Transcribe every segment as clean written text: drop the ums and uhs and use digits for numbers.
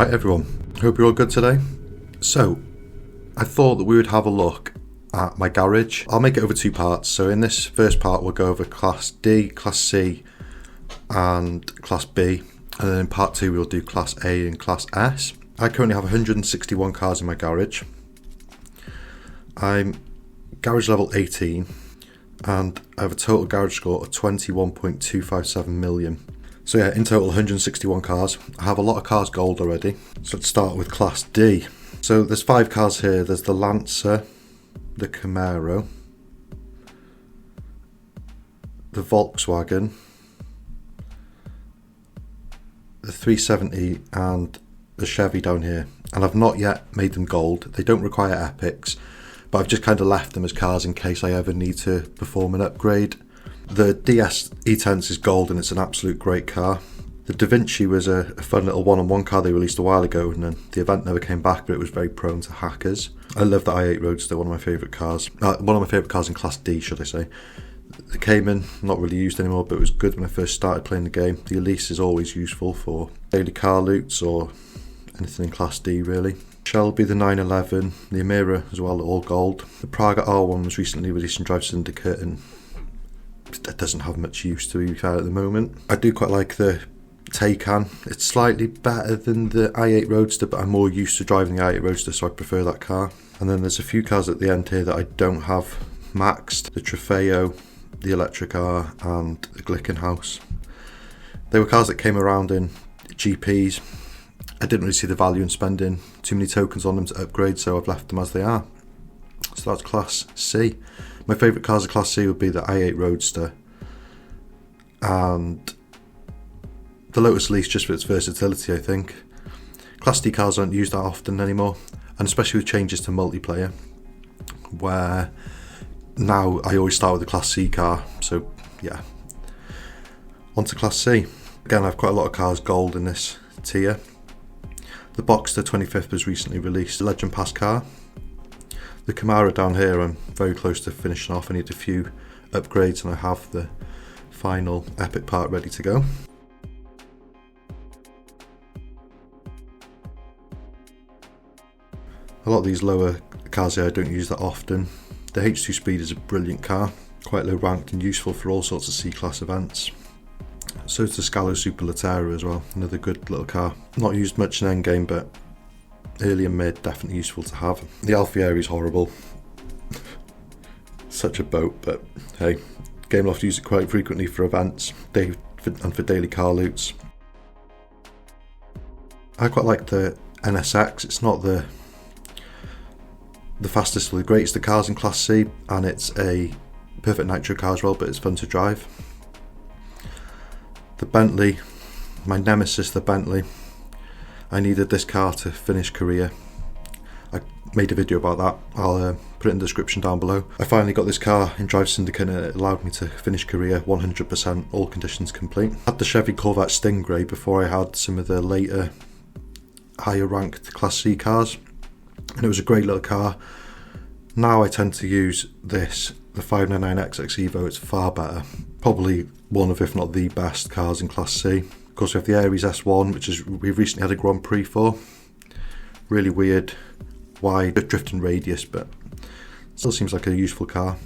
Right everyone, hope you're all good today. So, I thought that we would have a look at my garage. I'll make it over two parts. So in this first part we'll go over Class D, Class C and Class B. And then in part two we'll do Class A and Class S. I currently have 161 cars in my garage. I'm garage level 18 and I have a total garage score of 21.257 million. So yeah, in total 161 cars. I have a lot of cars gold already. So let's start with Class D. So there's 5 cars here. There's the Lancer, the Camaro, the Volkswagen, the 370 and the Chevy down here. And I've not yet made them gold. They don't require epics, but I've just kind of left them as cars in case I ever need to perform an upgrade. The DS E-Tense is gold and it's an absolute great car. The Da Vinci was a fun little one-on-one car they released a while ago, and then the event never came back, but it was very prone to hackers. I love the i8 Roadster, one of my favourite cars. One of my favourite cars in Class D, should I say. The Cayman, not really used anymore, but it was good when I first started playing the game. The Elise is always useful for daily car loots or anything in Class D really. Shelby, the 911, the Amira as well, all gold. The Praga R1 was recently released in Drive Syndicate and it doesn't have much use to be fair at the moment. I do quite like the Taycan. It's slightly better than the i8 Roadster, but I'm more used to driving the i8 Roadster, so I prefer that car. And then there's a few cars at the end here that I don't have maxed. The Trofeo, the Electric R and the Glickenhaus. They were cars that came around in GPs. I didn't really see the value in spending too many tokens on them to upgrade, so I've left them as they are. So that's Class C. My favourite cars of Class C would be the i8 Roadster and the Lotus Elise, just for its versatility I think. Class D cars aren't used that often anymore, and especially with changes to multiplayer, where now I always start with a Class C car, so yeah. On to Class C. Again, I have quite a lot of cars gold in this tier. The Boxster 25th was recently released, a Legend Pass car. The Camaro down here I'm very close to finishing off. I need a few upgrades and I have the final epic part ready to go. A lot of these lower cars here I don't use that often. The H2 Speed is a brilliant car, quite low ranked and useful for all sorts of C-class events. So is the Scalo Super Latera as well, another good little car. Not used much in endgame, but early and mid definitely useful to have. The Alfieri is horrible. Such a boat, but hey, Gameloft use it quite frequently for events and for daily car loots. I quite like the NSX. It's not the fastest or the greatest of cars in Class C, and it's a perfect nitro car as well, but it's fun to drive. The Bentley, my nemesis, the Bentley. I needed this car to finish Korea. I made a video about that. I'll put it in the description down below. I finally got this car in Drive Syndicate and it allowed me to finish Korea 100%, all conditions complete. I had the Chevy Corvette Stingray before I had some of the later higher ranked Class C cars, and it was a great little car. Now I tend to use this, the 599XX Evo. It's far better. Probably one of, if not the best cars in Class C. Of course we have the Aries S1, which is we've recently had a Grand Prix for. Really weird, wide drifting radius, but still seems like a useful car.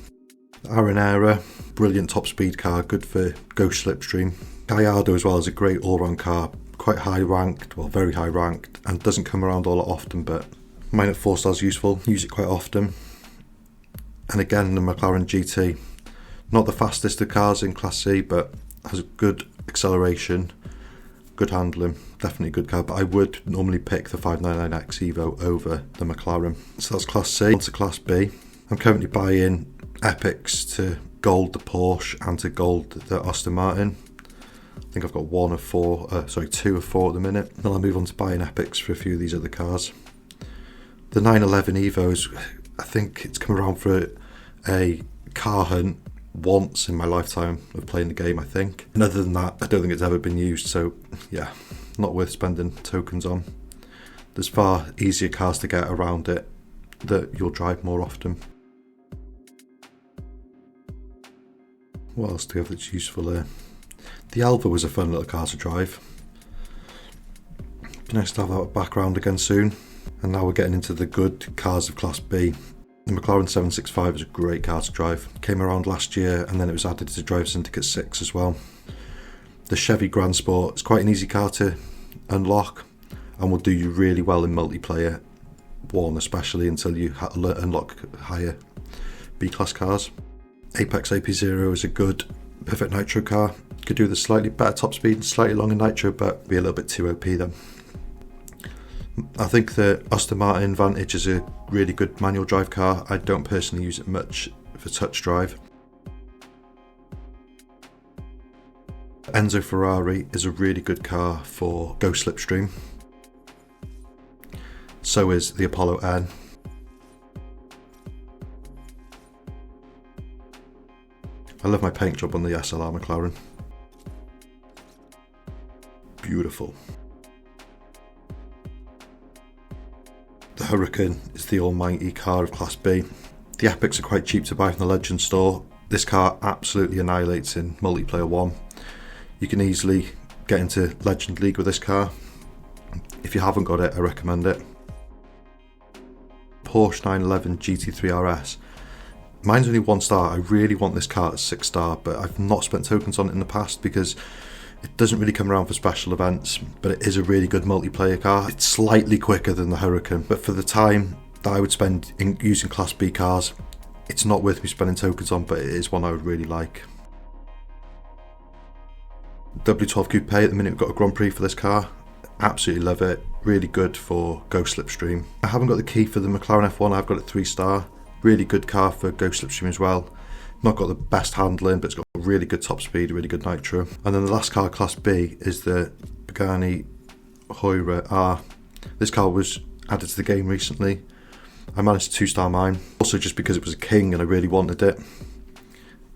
The Aranera, brilliant top speed car, good for Ghost Slipstream. Gallardo as well is a great all-round car, quite high ranked, well very high ranked, and doesn't come around all that often, but mine at 4 stars useful, use it quite often. And again the McLaren GT, not the fastest of cars in Class C, but has a good acceleration, good handling, definitely a good car, but I would normally pick the 599X Evo over the McLaren. So that's Class C. On to Class B. I'm currently buying epics to gold the Porsche and to gold the Aston Martin. I think I've got 2 of 4 at the minute. Then I'll move on to buying epics for a few of these other cars. The 911 Evos, I think it's come around for a car hunt once in my lifetime of playing the game, I think. And other than that, I don't think it's ever been used, so yeah, not worth spending tokens on. There's far easier cars to get around it that you'll drive more often. What else do we have that's useful here? The Alva was a fun little car to drive. Been Nice to have that back round again soon. And now we're getting into the good cars of Class B. The McLaren 765 is a great car to drive. Came around last year and then it was added to Drive Syndicate 6 as well. The Chevy Grand Sport is quite an easy car to unlock and will do you really well in multiplayer 1, especially until you unlock higher B-class cars. Apex AP0 is a good perfect nitro car. Could do the slightly better top speed, slightly longer nitro, but be a little bit too OP then. I think the Aston Martin Vantage is a really good manual drive car. I don't personally use it much for touch drive. Enzo Ferrari is a really good car for Go Slipstream. So is the Apollo N. I love my paint job on the SLR McLaren. Beautiful. The Hurricane is the almighty car of Class B. The Epics are quite cheap to buy from the Legend store. This car absolutely annihilates in multiplayer 1. You can easily get into Legend League with this car. If you haven't got it, I recommend it. Porsche 911 GT3 RS. Mine's only 1 star. I really want this car at 6 star, but I've not spent tokens on it in the past because it doesn't really come around for special events, but it is a really good multiplayer car. It's slightly quicker than the Hurricane, but for the time that I would spend in using Class B cars, it's not worth me spending tokens on, but it is one I would really like. W12 Coupe at the minute, we've got a Grand Prix for this car. Absolutely love it. Really good for Go Slipstream. I haven't got the key for the McLaren F1, I've got it 3 star. Really good car for Go Slipstream as well. Not got the best handling, but it's got really good top speed, really good nitro. And then the last car, Class B, is the Pagani Huayra R. This car was added to the game recently. I managed to 2 star mine, also just because it was a king and I really wanted it.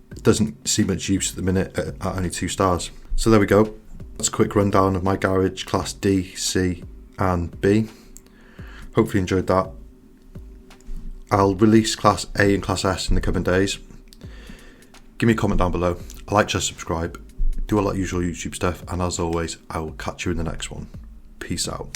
It doesn't see much use at the minute at only 2 stars. So there we go. That's a quick rundown of my garage, Class D, C and B. Hopefully you enjoyed that. I'll release Class A and Class S in the coming days. Give me a comment down below. I like, just subscribe. Do a lot of usual YouTube stuff, and as always, I will catch you in the next one. Peace out.